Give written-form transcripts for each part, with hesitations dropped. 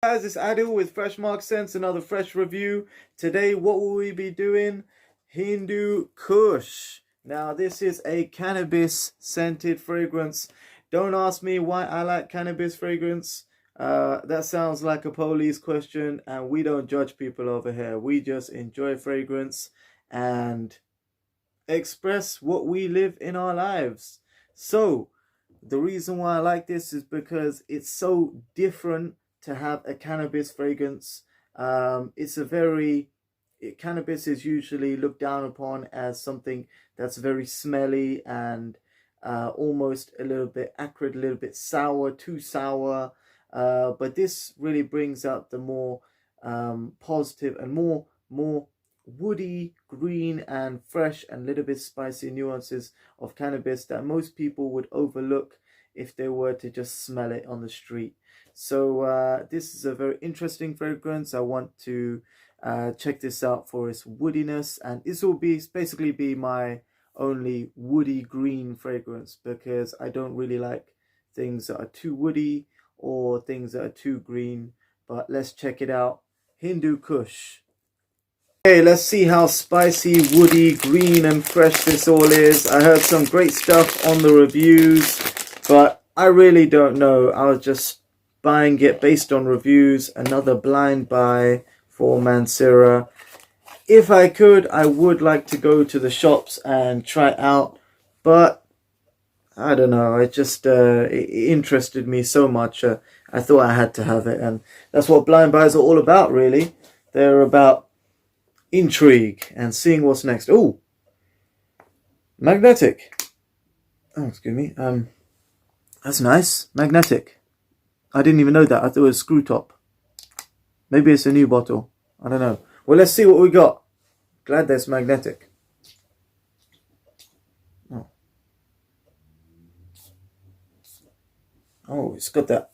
Guys, it's Adil with Fresh Mark Sense, another fresh review. Today, what will we be doing? Hindu Kush. Now, this is a cannabis scented fragrance. Don't ask me why I like cannabis fragrance. That sounds like a police question, and we don't judge people over here. We just enjoy fragrance and express what we live in our lives. So, the reason why I like this is because it's so different to have a cannabis fragrance. It's a very cannabis is usually looked down upon as something that's very smelly and almost a little bit acrid, a little bit sour, too sour. But this really brings out the more positive and more woody, green, and fresh and little bit spicy nuances of cannabis that most people would overlook if they were to just smell it on the street. So this is a very interesting fragrance. I want to check this out for its woodiness, and this will be basically be my only woody green fragrance because I don't really like things that are too woody or things that are too green. But let's check it out. Hindu Kush. Okay, let's see how spicy, woody, green, and fresh this all is. I heard some great stuff on the reviews, but I really don't know. I was just buying it based on reviews. Another blind buy for Mancera. If I could, I would like to go to the shops and try it out, but I don't know. It just it interested me so much. I thought I had to have it, and that's what blind buys are all about, really. They're about intrigue and seeing what's next. Oh, magnetic. Oh, excuse me. That's nice. Magnetic. I didn't even know that. I thought it was screw top. Maybe it's a new bottle. I don't know. Well, let's see what we got. Glad that's magnetic. Oh, it's got that.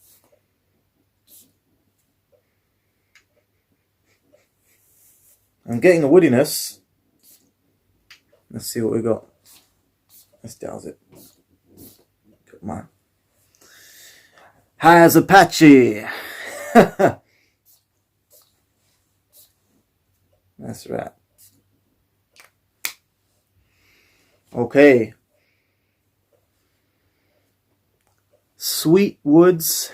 I'm getting a woodiness. Let's see what we got. Let's douse it. Come on. High as Apache. That's right. Okay. Sweet woods.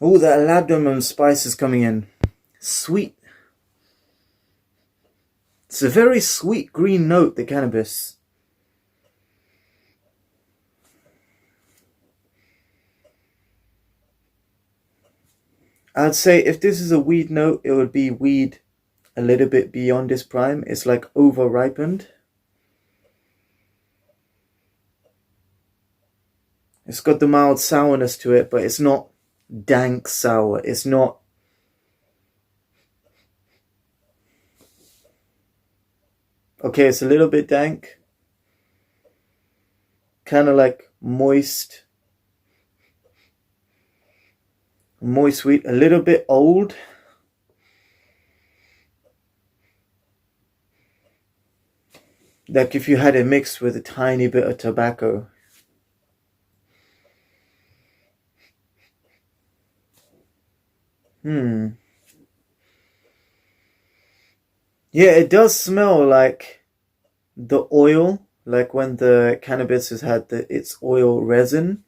Oh, that ladamum spice is coming in. Sweet. It's a very sweet green note, the cannabis. I'd say if this is a weed note, it would be weed a little bit beyond its prime. It's like over ripened. It's got the mild sourness to it, but it's not dank sour. It's not. Okay, it's a little bit dank. Kind of like moist sweet, a little bit old. Like if you had it mixed with a tiny bit of tobacco. Yeah, it does smell like the oil, like when the cannabis has had its oil resin.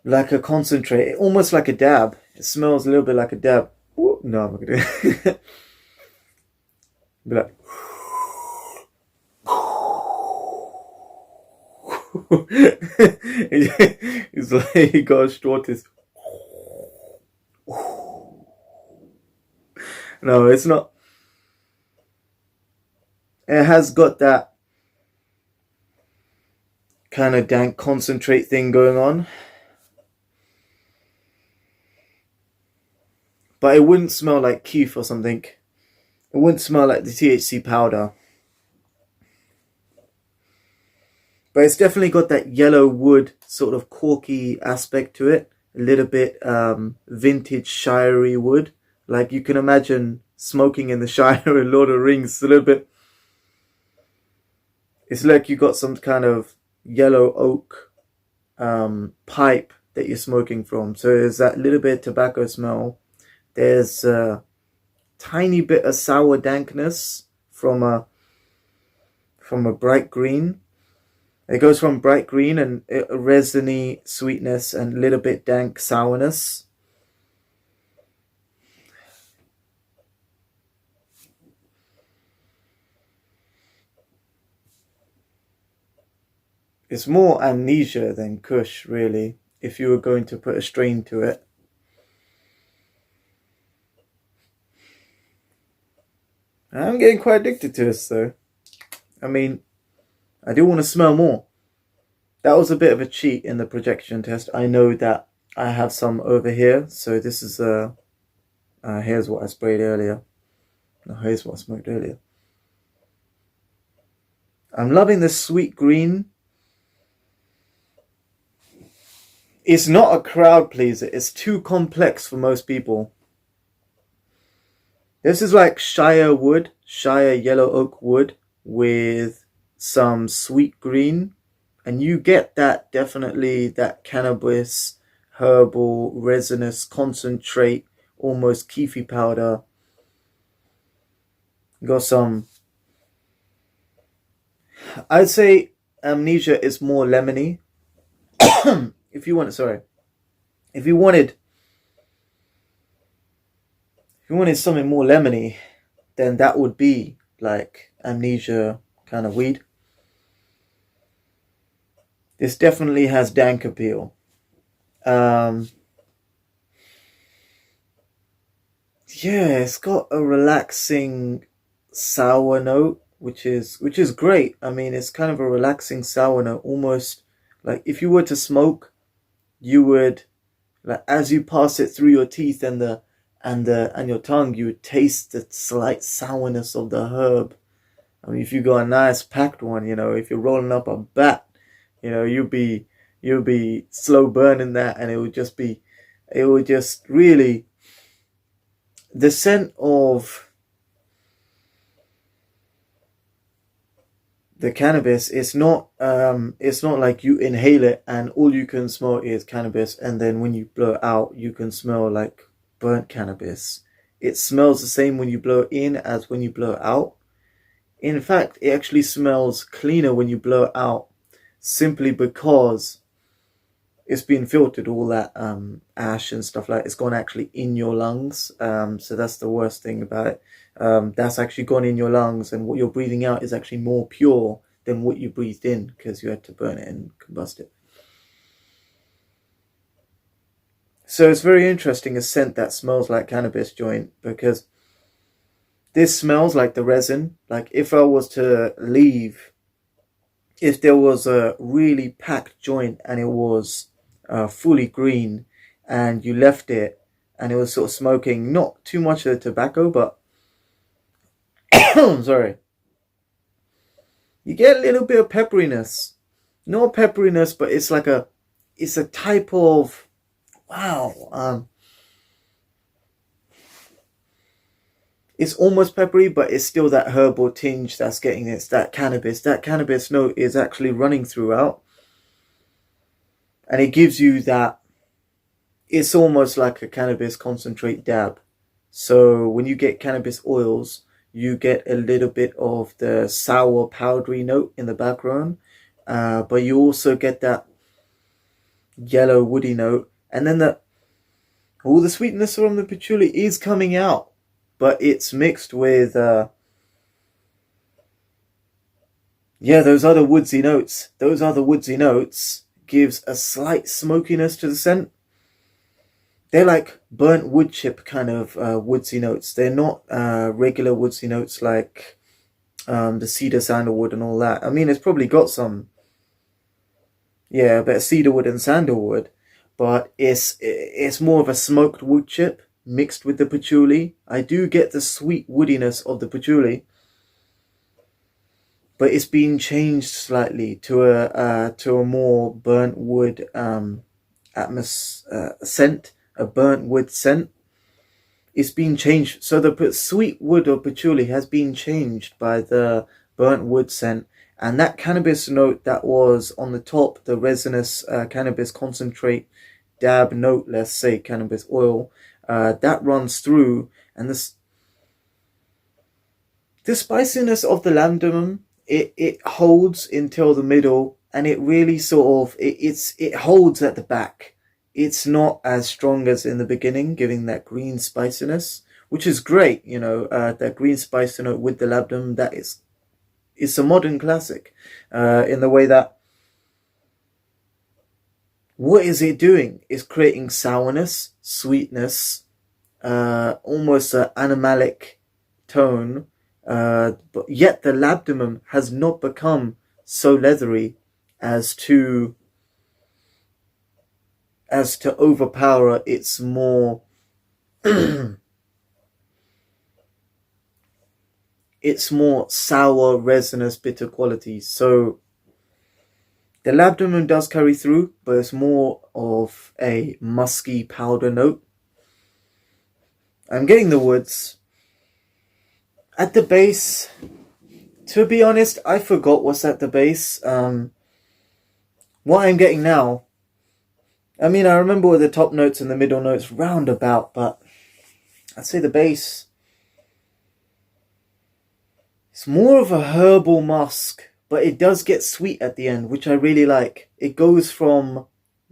Like a concentrate, almost like a dab. It smells a little bit like a dab. Ooh, no, I'm not gonna do it. Be like, it's like he got a shortest. No, it's not. It has got that kind of dank concentrate thing going on. But it wouldn't smell like keef or something. It wouldn't smell like the THC powder. But it's definitely got that yellow wood sort of corky aspect to it. A little bit vintage shirey wood. Like you can imagine smoking in the Shire in Lord of the Rings. It's a little bit. It's like you got some kind of yellow oak pipe that you're smoking from. So there's that little bit of tobacco smell. There's a tiny bit of sour dankness from a bright green. It goes from bright green and a resiny sweetness and a little bit dank sourness. It's more Amnesia than Kush, really, if you were going to put a strain to it. I'm getting quite addicted to this, though. I mean, I do want to smell more. That was a bit of a cheat in the projection test. I know that I have some over here, so this is here's what I sprayed earlier. No, here's what I smoked earlier. I'm loving the sweet green. It's not a crowd pleaser. It's too complex for most people. This is like Shire wood, Shire yellow oak wood with some sweet green. And you get that, definitely, that cannabis, herbal, resinous concentrate, almost keefy powder. You got some, I'd say Amnesia is more lemony. If you wanted, sorry. If you wanted something more lemony, then that would be like Amnesia kind of weed. This definitely has dank appeal. Yeah, it's got a relaxing sour note, which is great. I mean, it's kind of a relaxing sour note, almost like if you were to smoke, you would, like, as you pass it through your teeth and your tongue, you would taste the slight sourness of the herb. I mean, if you got a nice packed one, if you're rolling up a bat, you'll be slow burning that, and it would just really, the scent of the cannabis, it's not like you inhale it and all you can smell is cannabis, and then when you blow it out you can smell like burnt cannabis. It smells the same when you blow it in as when you blow it out. In fact, it actually smells cleaner when you blow it out, simply because it's been filtered, all that ash and stuff like that. It's gone actually in your lungs. So that's the worst thing about it. That's actually gone in your lungs, and what you're breathing out is actually more pure than what you breathed in, because you had to burn it and combust it. So it's very interesting, a scent that smells like cannabis joint, because this smells like the resin. Like if I was to leave, if there was a really packed joint and it was fully green, and you left it and it was sort of smoking not too much of the tobacco, but sorry, you get a little bit of pepperiness. Not pepperiness, but it's like it's a type of, wow, it's almost peppery, but it's still that herbal tinge that's getting it. It's that cannabis. That cannabis note is actually running throughout. And it gives you that, it's almost like a cannabis concentrate dab. So when you get cannabis oils, you get a little bit of the sour powdery note in the background. But you also get that yellow woody note. And then all the sweetness from the patchouli is coming out. But it's mixed with, those other woodsy notes. Those other woodsy notes gives a slight smokiness to the scent. They're like burnt wood chip kind of woodsy notes. They're not regular woodsy notes like the cedar, sandalwood and all that. I mean, it's probably got some, a bit of cedarwood and sandalwood, but it's more of a smoked wood chip mixed with the patchouli. I do get the sweet woodiness of the patchouli, but it's been changed slightly to a more burnt wood scent, a burnt wood scent. It's been changed, so the sweet wood of patchouli has been changed by the burnt wood scent, And that cannabis note that was on the top, the resinous cannabis concentrate dab note, let's say cannabis oil, that runs through, and the spiciness of the lambdamum, it holds until the middle, and it really sort of it holds at the back. It's not as strong as in the beginning, giving that green spiciness, which is great. That green spice note with the labdam, that is, it's a modern classic, in the way that what is it doing? It's creating sourness, sweetness, almost an animalic tone, but yet the labdanum has not become so leathery as to overpower its more its more sour, resinous, bitter qualities. So the labdanum does carry through, but it's more of a musky powder note. I'm getting the woods. At the base, to be honest, I forgot what's at the base. What I'm getting now, I mean, I remember with the top notes and the middle notes roundabout, but I'd say the base, it's more of a herbal musk, but it does get sweet at the end, which I really like. It goes from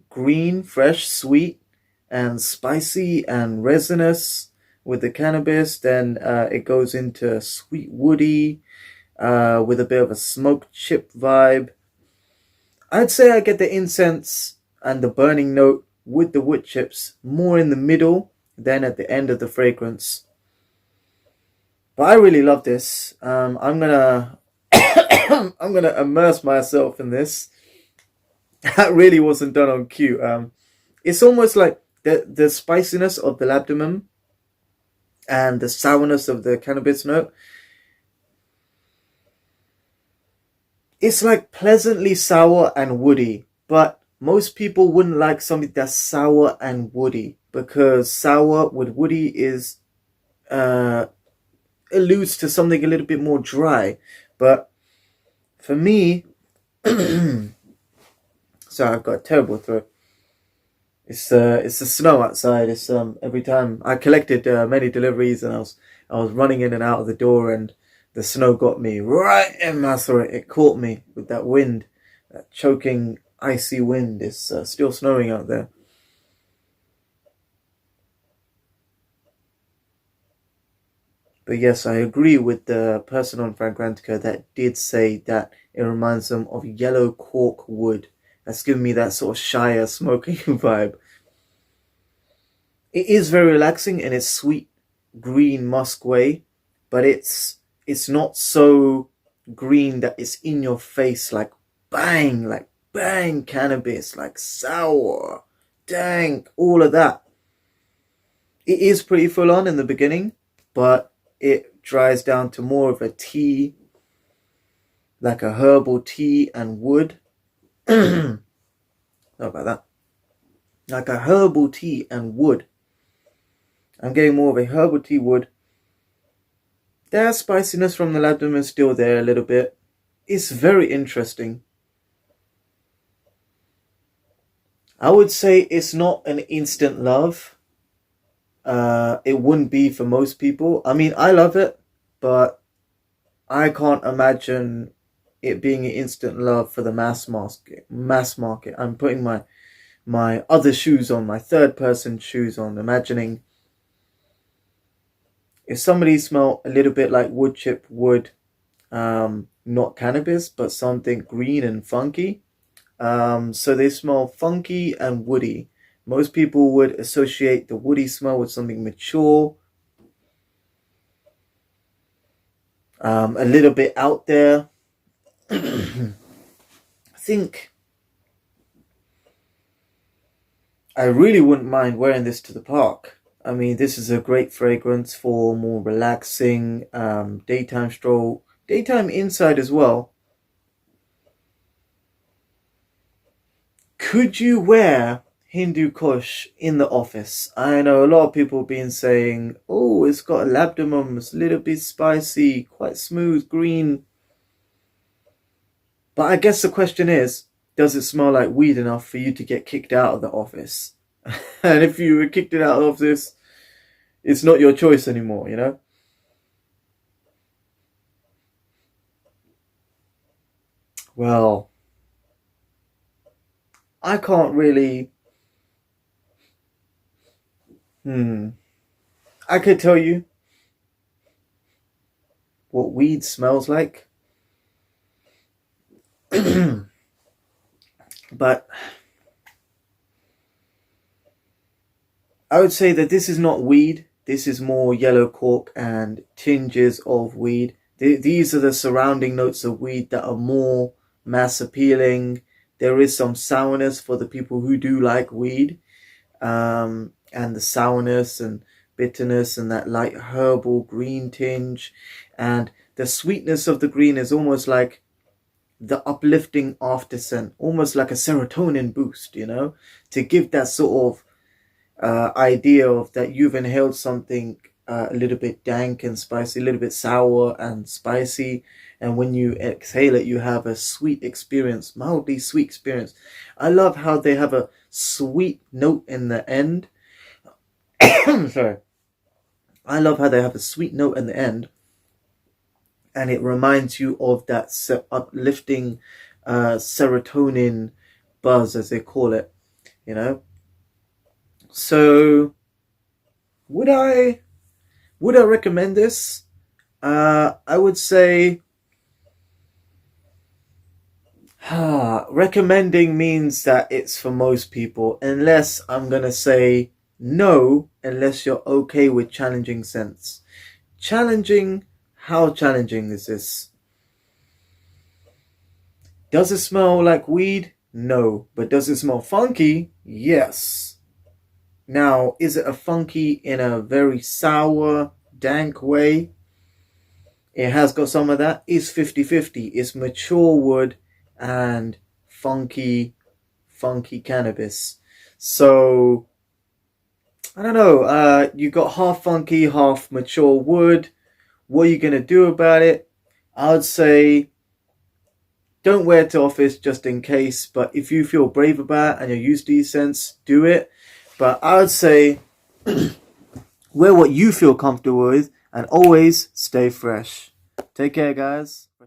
green, fresh, sweet, and spicy and resinous with the cannabis. Then it goes into sweet, woody, with a bit of a smoked chip vibe. I'd say I get the incense and the burning note with the wood chips more in the middle than at the end of the fragrance. But I really love this. I'm gonna I'm gonna immerse myself in this. That really wasn't done on cue. It's almost like the spiciness of the labdanum and the sourness of the cannabis note. It's like pleasantly sour and woody, but most people wouldn't like something that's sour and woody, because sour with woody is alludes to something a little bit more dry. But for me, sorry, I've got a terrible throat. It's the snow outside. It's every time I collected many deliveries, and I was running in and out of the door, and the snow got me right in my throat. It caught me with that wind, that choking icy wind. It's still snowing out there. But yes, I agree with the person on Fragrantica that did say that it reminds them of yellow cork wood. That's giving me that sort of shyer smoking vibe. It is very relaxing in its sweet green musk way, but it's not so green that it's in your face like bang cannabis, like sour, dank, all of that. It is pretty full on in the beginning, but it dries down to more of a tea, like a herbal tea and wood. How about that? Like a herbal tea and wood. I'm getting more of a herbal tea wood. There's spiciness from the labdanum is still there a little bit. It's very interesting. I would say it's not an instant love. It wouldn't be for most people. I mean, I love it, but I can't imagine it being an instant love for the mass market. I'm putting my other shoes on, my third person shoes on, imagining if somebody smelled a little bit like wood chip wood, not cannabis, but something green and funky. So they smell funky and woody. Most people would associate the woody smell with something mature, a little bit out there. I think I really wouldn't mind wearing this to the park. I mean, this is a great fragrance for more relaxing daytime stroll, daytime inside as well. Could you wear Hindu Kush in the office? I know a lot of people have been saying, oh, it's got a labdanum, it's a little bit spicy, quite smooth, green. But I guess the question is, does it smell like weed enough for you to get kicked out of the office? And if you were kicked out of the office, it's not your choice anymore, you know? Well, I can't really. I could tell you what weed smells like, but I would say that this is not weed. This is more yellow cork and tinges of weed. These are the surrounding notes of weed that are more mass appealing. There is some sourness for the people who do like weed, and the sourness and bitterness and that light herbal green tinge. And the sweetness of the green is almost like the uplifting after scent, almost like a serotonin boost, you know, to give that sort of idea of that you've inhaled something a little bit dank and spicy, a little bit sour and spicy, and when you exhale it, you have a sweet experience, mildly sweet experience. I love how they have a sweet note in the end. Sorry. I love how they have a sweet note in the end, and it reminds you of that uplifting serotonin buzz, as they call it, you know. So would I recommend this? I would say recommending means that it's for most people, unless I'm gonna say no, unless you're okay with challenging scents. Challenging, how challenging is this? Does it smell like weed? No. But does it smell funky? Yes. Now, is it a funky in a very sour, dank way? It has got some of that. It's 50-50. It's mature wood and funky cannabis. So, I don't know. You got half funky, half mature wood. What are you going to do about it? I would say don't wear it to office just in case. But if you feel brave about it and you're used to these scents, do it. But I would say wear what you feel comfortable with and always stay fresh. Take care, guys.